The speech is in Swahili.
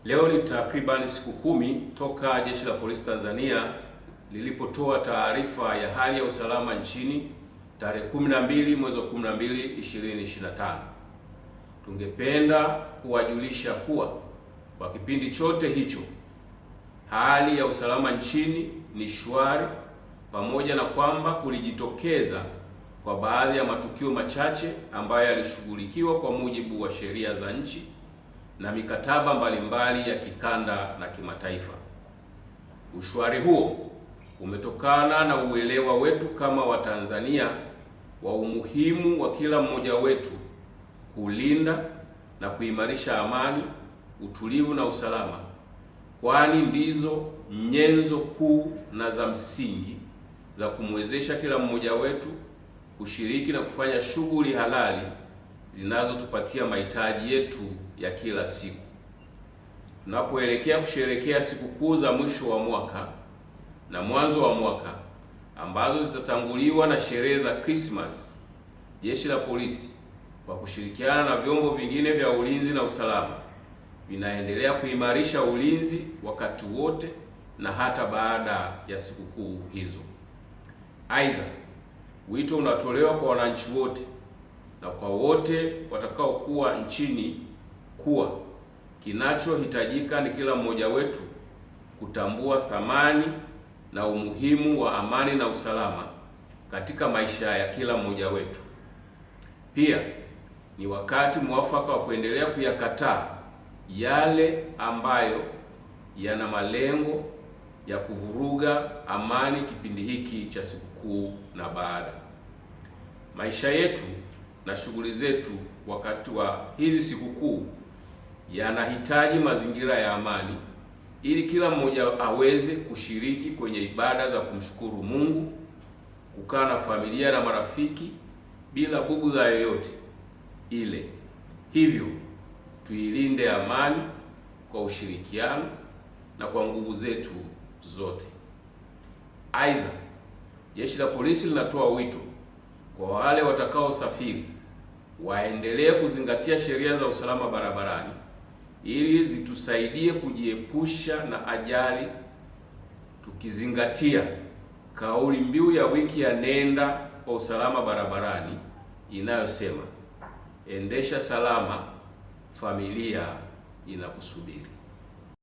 Leo ni takriban siku 10 toka Jeshi la Polisi Tanzania lilipotoa taarifa ya hali ya usalama nchini tarehe 12 mwezi wa 12 2025. Tungependa kuwajulisha kuwa kwa kipindi chote hicho hali ya usalama nchini ni shwari, pamoja na kwamba kulijitokeza kwa baadhi ya matukio machache ambayo yalishughulikiwa kwa mujibu wa sheria za nchi na mikataba mbalimbali ya kikanda na kimataifa. Ushwari huo umetokana na uelewa wetu kama Watanzania wa umuhimu wa kila mmoja wetu kulinda na kuimarisha amani, utulivu na usalama, kwani ndizo nyenzo kuu na za msingi za kumwezesha kila mmoja wetu kushiriki na kufanya shughuli halali zinazotupatia mahitaji yetu ya kila siku. Tunapoelekea kusherehekea sikukuu za mwisho wa mwaka na mwanzo wa mwaka ambazo zitatanguliwa na sherehe za Christmas, Jeshi la Polisi kwa kushirikiana na vyombo vingine vya ulinzi na usalama vinaendelea kuimarisha ulinzi wakati wote na hata baada ya sikukuu hizo. Aidha, wito unatolewa kwa wananchi wote na kwa wote watakaokuwa nchini kuwa kinachohitajika ni kila mmoja wetu kutambua thamani na umuhimu wa amani na usalama katika maisha ya kila mmoja wetu. Pia ni wakati mwafaka wa kuendelea kuyakataa yale ambayo yana malengo ya kuvuruga amani kipindi hiki cha sikukuu na baada. Maisha yetu na shughuli zetu wakati wa hizi sikukuu yanahitaji mazingira ya amani ili kila mmoja aweze kushiriki kwenye ibada za kumshukuru Mungu, kukaa na familia na marafiki bila bugudha yoyote ile. Hivyo tuilinde amani kwa ushirikiano na kwa nguvu zetu zote. Aidha, Jeshi la Polisi linatoa wito kwa wale watakaosafiri waendelee kuzingatia sheria za usalama barabarani ili zitusaidie kujiepusha na ajali, tukizingatia kauli mbiu ya wiki ya Nenda kwa Usalama Barabarani inayosema endesha salama, familia inakusubiri.